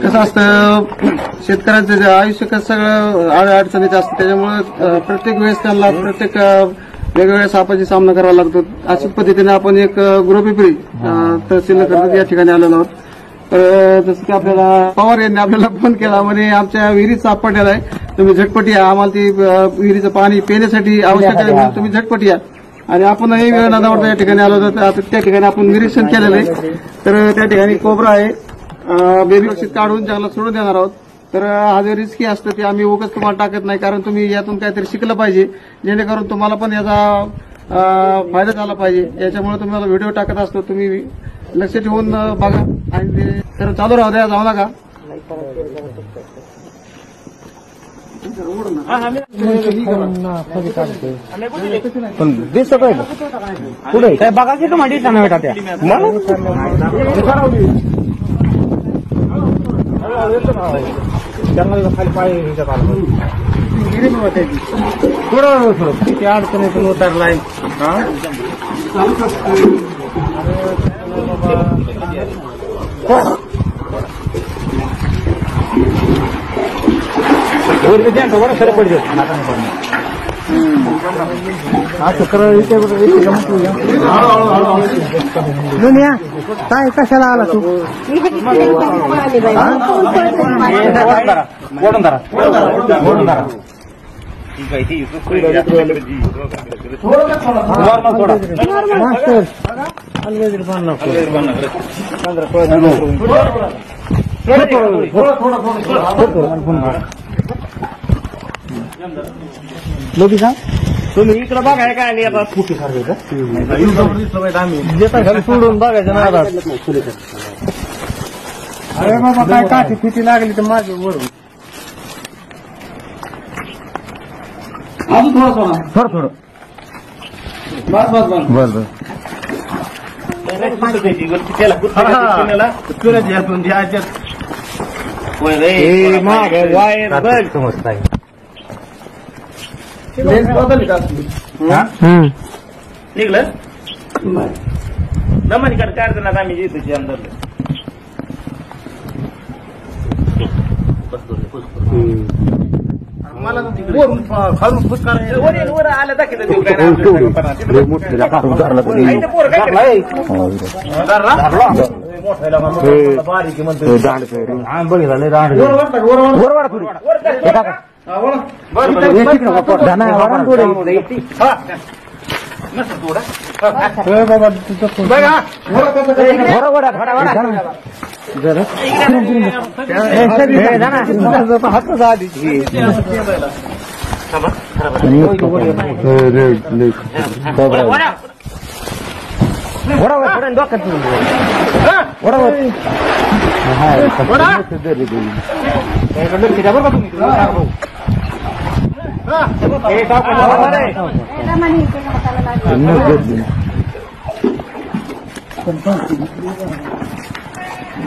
कसं असतं, शेतकऱ्यांचं जे आयुष्य कसं सगळं अडचणीचं असतं, त्याच्यामुळे प्रत्येक वेळेस त्यांना प्रत्येक वेगवेगळ्या सापाची सामना करावा लागतो. अशाच पद्धतीने आपण एक गृहपिपरी तहसील कर्जत या ठिकाणी आलेलो आहोत. तर जसं की आपल्याला पवार यांनी आपल्याला फोन केला, म्हणे आमच्या विहिरीत साप पडलेला आहे, तुम्ही झटपट या, आम्हाला ती विहिरीचं पाणी पिण्यासाठी आवश्यक आहे, म्हणून तुम्ही झटपट या. आणि आपणही वेळ न दावता या ठिकाणी आलो होतो. आता त्या ठिकाणी आपण निरीक्षण केलेलं आहे. तर त्या ठिकाणी कोबरा आहे, बेबी काढून जंगलात सोडून देणार आहोत. तर हा जे रिस्की असतं ते आम्ही उगाच तुम्हाला टाकत नाही, कारण तुम्ही यातून काहीतरी शिकलं पाहिजे, जेणेकरून तुम्हाला पण याचा फायदा झाला पाहिजे. याच्यामुळे तुम्हाला व्हिडिओ टाकत असतो, तुम्ही लक्ष ठेवून बघा आणि तर चालू राहू द्या, जाऊ नका. पण दिसत पुढे काय बघा की तुम्हाला दिसणार बेटा त्या जंगल खाली पाय थोडं किती अडचणीतून उतरलाय. बरं खरं पडतो काय कशाला आला तू ओढून धरा लोकी सांग तुम्ही इकडे बघाय काय नाही आता फुटी सारखं सोडून बघायचं ना. अरे बाबा काय काठी फिटी लागली तर माझी वरून अजून थोडं थोडं बस बस बस बर बर वायर समजता निघलं दमानी काय अडचण आम्ही येतो अंदर मला खालून फुसकार वर आलं दाखवत बारीक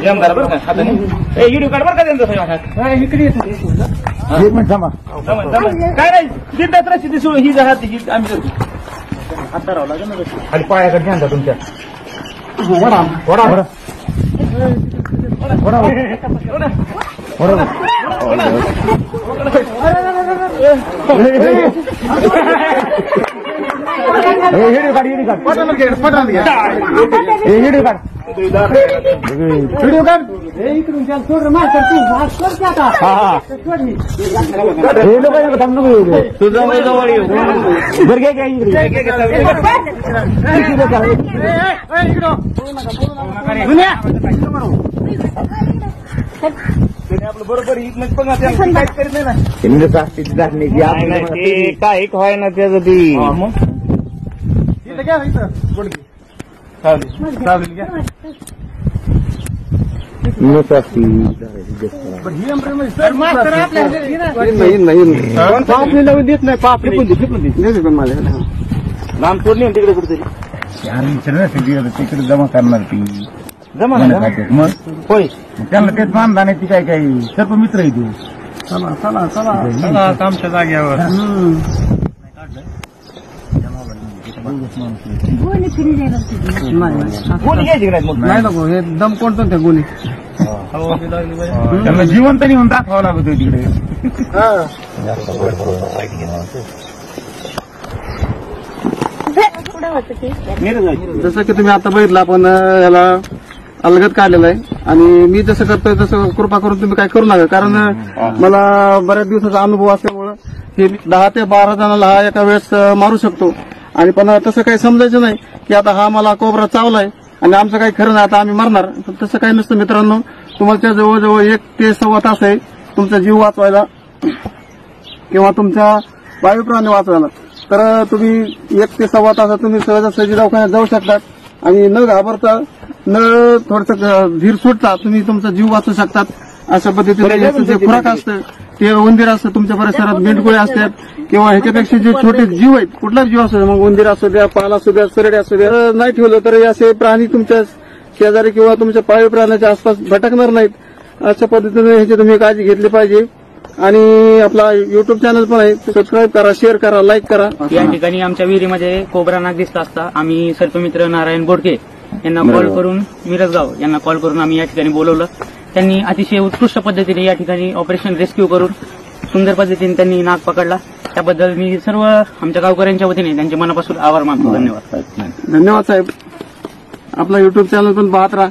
जमदार बरं का हाताने व्हिडिओ काढ बरं का त्यांचं इकडे एक मिनिट थांबा काय नाही जिद्दात रशी सोडून ही जात ही आम्ही हात धरावं लागेल ना खाली पायाकडे घ्या तुमच्या वडा वडा वडा वडा व्हिडिओ काढ व्हिडिओ काढ व्हिडिओ काढ व्हिडिओ काढ इकडून त्याला सोड मास्तर तू आता हे लोक थांब नको तुझं जवळ येऊ बरं घ्या आपलं बरोबर काय व्हाय ना त्याचं ती लावून देत नाही पापडी पण माझ्या नाम सोडली तिकडे कुठेतरी तिकडे जमा करणार ती जमा मग होय त्यांना तेच मानला नाही ती काय काही सर्व मित्र आहे तू चला चला चला चला आमच्या जाग्यावर गोळी घ्यायची का नाही मग? नाही नको हे दम कोणतं त्या गोळी त्यांना जिवंत नेऊन दाखवावं लागत होतं तिकडे. जसं की तुम्ही आता बघितलं आपण याला अलगद काढलेलं आहे आणि मी जसं करतोय तसं कृपा करून तुम्ही काय करू नका कारण मला बऱ्याच दिवसाचा अनुभव असल्यामुळं हे 10 ते 12 जणांना हा एका वेळेस मारू शकतो आणि पण तसं काही समजायचं नाही की आता हा मला कोबरा चावलाय आणि आमचं काही खरं नाही आता आम्ही मरणार तर तसं काही नसतं मित्रांनो. तुम्हाला जवळजवळ 1 ते सव्वा तास आहे तुमचा जीव वाचवायला किंवा तुमच्या वायुप्राणी वाचवायला. तर तुम्ही 1 ते सव्वा तासात तुम्ही सहजासहजी दवाखान्यात जाऊ शकतात आणि न घाबरता न थोडंसं धीर सुटता तुम्ही तुमचा जीव वाचवू शकतात. अशा पद्धतीने याचं जे खुराक असतं ते उंदीर असतं तुमच्या परिसरात मेंढकुळे असतात किंवा ह्याच्यापेक्षा जे छोटे जीव आहेत कुठलाच जीव असतो मग उंदीर असू द्या पाल असू द्या सरडे असू द्या नाही ठेवलं तर असे प्राणी तुमच्या शेजारी किंवा तुमच्या पाळीव प्राण्याच्या आसपास भटकणार नाहीत. अशा पद्धतीने ह्याची तुम्ही काळजी घेतली पाहिजे आणि आपला युट्यूब चॅनल पण आहे सबस्क्राईब करा शेअर करा लाईक करा. या ठिकाणी आमच्या विहिरीमध्ये कोबरा नाग दिसत असता आम्ही सर्पमित्र नारायण बोडके यांना कॉल करून मिरजगाव यांना कॉल करून आम्ही या ठिकाणी बोलवलं. त्यांनी अतिशय उत्कृष्ट पद्धतीने या ठिकाणी ऑपरेशन रेस्क्यू करून सुंदर पद्धतीने त्यांनी नाग पकडला. त्याबद्दल मी सर्व आमच्या गावकऱ्यांच्या वतीने त्यांचे मनापासून आभार मानतो. धन्यवाद. धन्यवाद साहेब. आपला युट्यूब चॅनल पण पाहत राहा.